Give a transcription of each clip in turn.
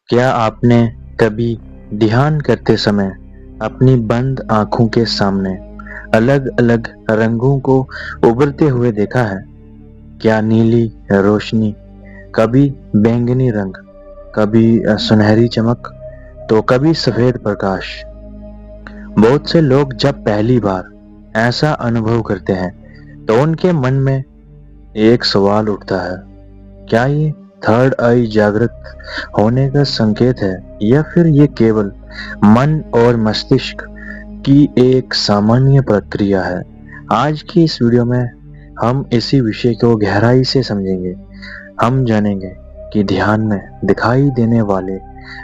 क्या आपने कभी ध्यान करते समय अपनी बंद आंखों के सामने अलग-अलग रंगों को उभरते हुए देखा है? क्या नीली रोशनी, कभी बैंगनी रंग, कभी सुनहरी चमक, तो कभी सफेद प्रकाश। बहुत से लोग जब पहली बार ऐसा अनुभव करते हैं, तो उनके मन में एक सवाल उठता है, क्या ये थर्ड आई जागृत होने का संकेत है या फिर ये केवल मन और मस्तिष्क की एक सामान्य प्रक्रिया है? आज की इस वीडियो में हम इसी विषय को गहराई से समझेंगे। हम जानेंगे कि ध्यान में दिखाई देने वाले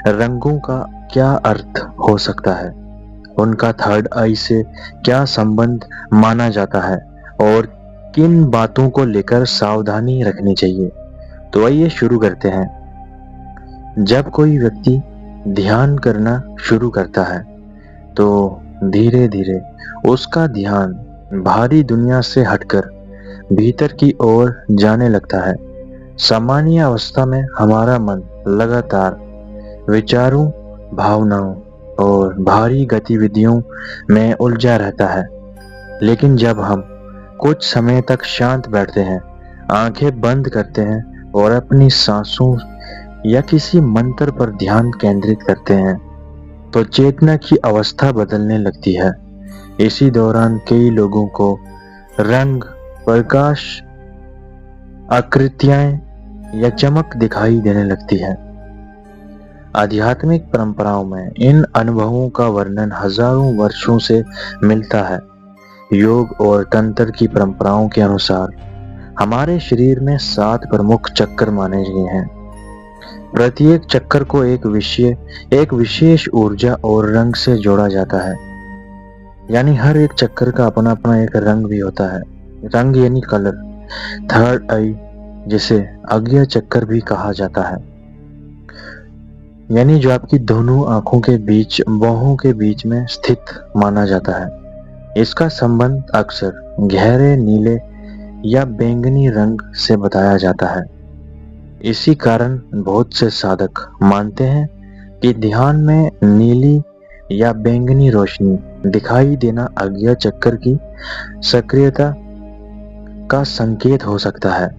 रंगों का क्या अर्थ हो सकता है, उनका थर्ड आई से क्या संबंध माना जाता है और किन बातों को लेकर सावधानी रखनी चाहिए। तो आइए शुरू करते हैं। जब कोई व्यक्ति ध्यान करना शुरू करता है, तो धीरे धीरे उसका ध्यान बाहरी दुनिया से हटकर भीतर की ओर जाने लगता है। सामान्य अवस्था में हमारा मन लगातार विचारों, भावनाओं और बाहरी गतिविधियों में उलझा रहता है। लेकिन जब हम कुछ समय तक शांत बैठते हैं, आंखें बंद करते हैं और अपनी सांसों या किसी मंत्र पर ध्यान केंद्रित करते हैं, तो चेतना की अवस्था बदलने लगती है। इसी दौरान कई लोगों को रंग, प्रकाश, आकृतियां या चमक दिखाई देने लगती है। आध्यात्मिक परंपराओं में इन अनुभवों का वर्णन हजारों वर्षों से मिलता है। योग और तंत्र की परंपराओं के अनुसार हमारे शरीर में 7 प्रमुख चक्र माने गए हैं। प्रत्येक चक्र को एक विशेष ऊर्जा और रंग से जोड़ा जाता है। यानी हर एक चक्र का अपना अपना एक रंग भी होता है। रंग यानी कलर। थर्ड आई, जिसे आज्ञा चक्र भी कहा जाता है, यानी जो आपकी दोनों आंखों के बीच, बाहों के बीच में स्थित माना जाता है। इसका संबंध अक्सर गहरे नीले या बैंगनी रंग से बताया जाता है। इसी कारण बहुत से साधक मानते हैं कि ध्यान में नीली या बैंगनी रोशनी दिखाई देना आज्ञा चक्र की सक्रियता का संकेत हो सकता है।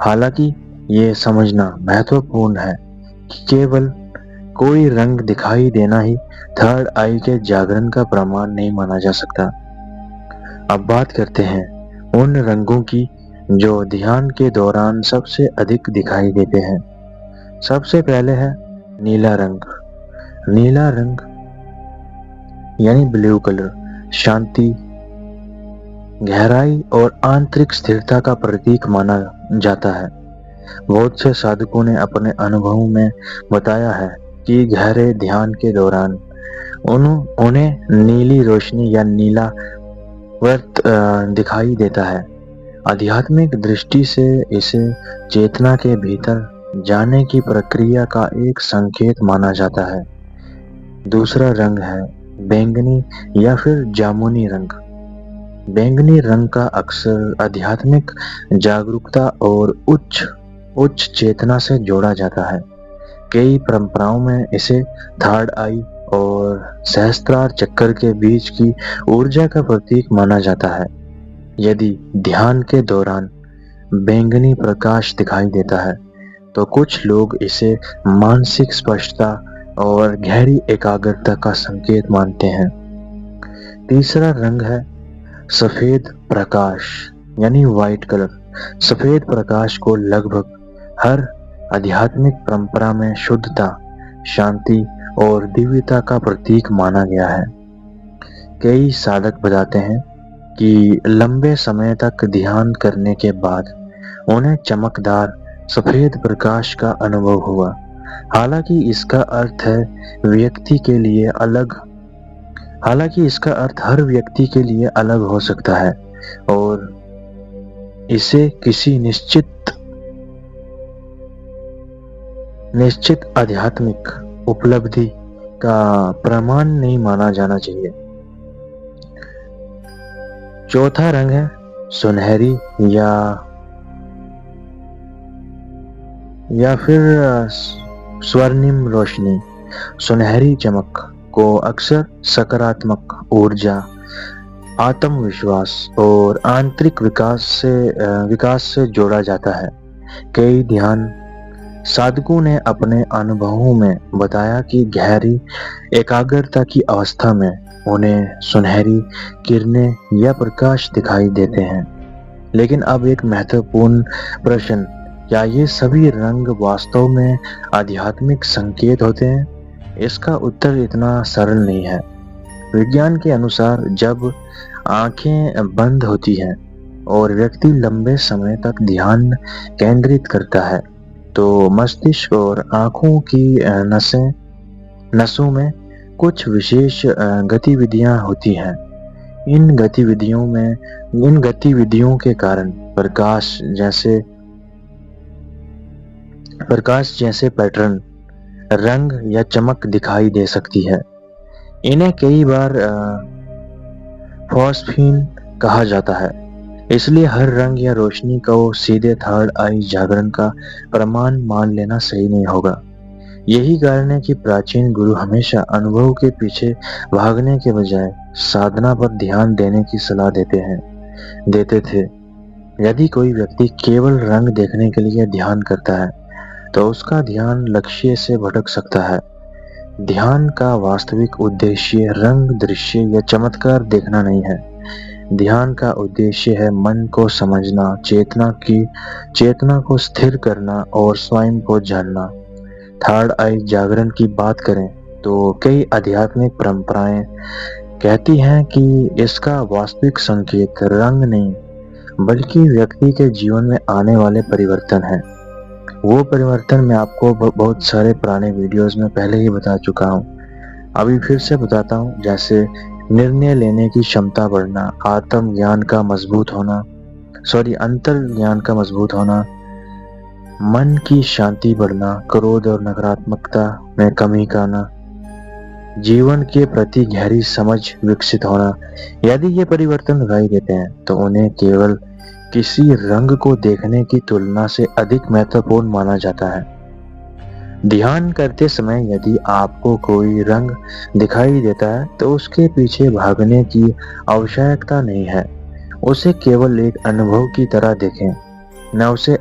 हालांकि ये समझना महत्वपूर्ण है कि केवल कोई रंग दिखाई देना ही थर्ड आई के जागरण का प्रमाण नहीं माना जा सकता। अब बात करते हैं उन रंगों की जो ध्यान के दौरान सबसे अधिक दिखाई देते हैं। सबसे पहले है नीला रंग। नीला रंग यानी ब्लू कलर शांति, गहराई और आंतरिक स्थिरता का प्रतीक माना जाता है। बहुत से साधकों ने अपने अनुभवों में बताया है कि गहरे ध्यान के दौरान उन्हें नीली रोशनी या नीला वर्त दिखाई देता है। आध्यात्मिक दृष्टि से इसे चेतना के भीतर जाने की प्रक्रिया का एक संकेत माना जाता है। दूसरा रंग है बैंगनी या फिर जामुनी रंग। बैंगनी रंग का अक्सर आध्यात्मिक जागरूकता और उच्च चेतना से जोड़ा जाता है। कई परंपराओं में इसे थर्ड आई और सहस्त्रार चक्र के बीच की ऊर्जा का प्रतीक माना जाता है। यदि ध्यान के दौरान बैंगनी प्रकाश दिखाई देता है, तो कुछ लोग इसे मानसिक स्पष्टता और गहरी एकाग्रता का संकेत मानते हैं। तीसरा रंग है सफेद प्रकाश यानी व्हाइट कलर। सफेद प्रकाश को लगभग हर आध्यात्मिक परंपरा में शुद्धता, शांति और दिव्यता का प्रतीक माना गया है। कई साधक बताते हैं कि लंबे समय तक ध्यान करने के बाद उन्हें चमकदार सफेद प्रकाश का अनुभव हुआ। हालांकि इसका अर्थ हर व्यक्ति के लिए अलग हो सकता है और इसे किसी निश्चित आध्यात्मिक उपलब्धि का प्रमाण नहीं माना जाना चाहिए। चौथा रंग है सुनहरी या फिर स्वर्णिम रोशनी, सुनहरी चमक को अक्सर सकारात्मक ऊर्जा, आत्मविश्वास और आंतरिक विकास से जोड़ा जाता है। कई ध्यान साधकों ने अपने अनुभवों में बताया कि गहरी एकाग्रता की अवस्था में उन्हें सुनहरी किरणें या प्रकाश दिखाई देते हैं। लेकिन अब एक महत्वपूर्ण प्रश्न, क्या ये सभी रंग वास्तव में आध्यात्मिक संकेत होते हैं? इसका उत्तर इतना सरल नहीं है। विज्ञान के अनुसार जब आंखें बंद होती हैं और व्यक्ति लंबे समय तक ध्यान केंद्रित करता है, तो मस्तिष्क और आंखों की नसों में कुछ विशेष गतिविधियां होती हैं। इन गतिविधियों के कारण प्रकाश जैसे पैटर्न, रंग या चमक दिखाई दे सकती है। इन्हें कई बार फॉस्फीन कहा जाता है। इसलिए हर रंग या रोशनी को सीधे थर्ड आई जागरण का प्रमाण मान लेना सही नहीं होगा। यही कारण है कि प्राचीन गुरु हमेशा अनुभव के पीछे भागने के बजाय साधना पर ध्यान देने की सलाह देते थे। यदि कोई व्यक्ति केवल रंग देखने के लिए ध्यान करता है, तो उसका ध्यान लक्ष्य से भटक सकता है। ध्यान का वास्तविक उद्देश्य रंग, दृश्य या चमत्कार देखना नहीं है। ध्यान का उद्देश्य है मन को समझना, चेतना को स्थिर करना और स्वयं को जानना। थर्ड आई जागरण की बात करें तो कई आध्यात्मिक परंपराएं कहती हैं कि इसका वास्तविक संकेत रंग नहीं, बल्कि व्यक्ति के जीवन में आने वाले परिवर्तन है। वो परिवर्तन मैं आपको बहुत सारे पुराने वीडियोस में पहले ही बता चुका हूँ। अभी फिर से बताता हूँ, जैसे निर्णय लेने की क्षमता बढ़ना, अंतर ज्ञान का मजबूत होना, मन की शांति बढ़ना, क्रोध और नकारात्मकता में कमी करना, जीवन के प्रति गहरी समझ विकसित होना। यदि ये परिवर्तन दिखाई देते हैं, तो उन्हें केवल किसी रंग को देखने की तुलना से अधिक महत्वपूर्ण माना जाता है। ध्यान करते समय यदि आपको कोई रंग दिखाई देता है, तो उसके पीछे भागने की आवश्यकता नहीं है। उसे केवल एक अनुभव की तरह देखें, न उसे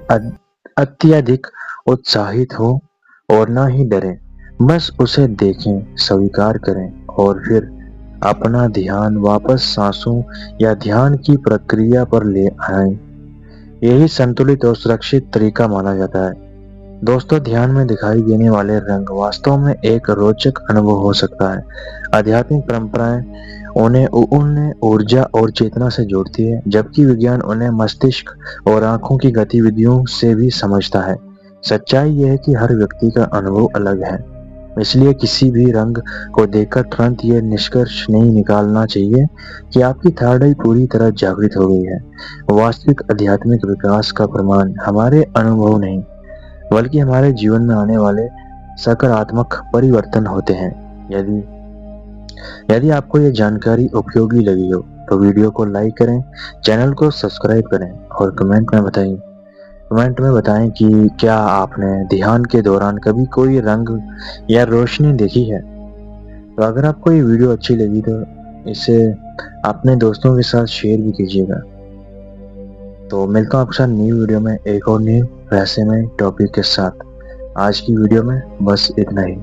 अत्यधिक उत्साहित हो और न ही डरें। बस उसे देखें, स्वीकार करें और फिर अपना ध्यान वापस सांसों या ध्यान की प्रक्रिया पर ले आएं। यही संतुलित और सुरक्षित तरीका माना जाता है। दोस्तों, ध्यान में दिखाई देने वाले रंग वास्तव में एक रोचक अनुभव हो सकता है। आध्यात्मिक परंपराएं उन्हें ऊर्जा और चेतना से जोड़ती है, जबकि विज्ञान उन्हें मस्तिष्क और आंखों की गतिविधियों से भी समझता है। सच्चाई यह है कि हर व्यक्ति का अनुभव अलग है, इसलिए किसी भी रंग को देखकर तुरंत ये निष्कर्ष नहीं निकालना चाहिए कि आपकी थर्ड आई पूरी तरह जागृत हो गई है। वास्तविक आध्यात्मिक विकास का प्रमाण हमारे अनुभव नहीं, बल्कि हमारे जीवन में आने वाले सकारात्मक परिवर्तन होते हैं। यदि आपको ये जानकारी उपयोगी लगी हो, तो वीडियो को लाइक करें, चैनल को सब्सक्राइब करें और कमेंट में बताएं कि क्या आपने ध्यान के दौरान कभी कोई रंग या रोशनी देखी है। तो अगर आपको ये वीडियो अच्छी लगी तो इसे अपने दोस्तों के साथ शेयर भी कीजिएगा। तो मिलता हूँ आपके साथ न्यू वीडियो में एक और न्यू रहस्यमय टॉपिक के साथ। आज की वीडियो में बस इतना ही।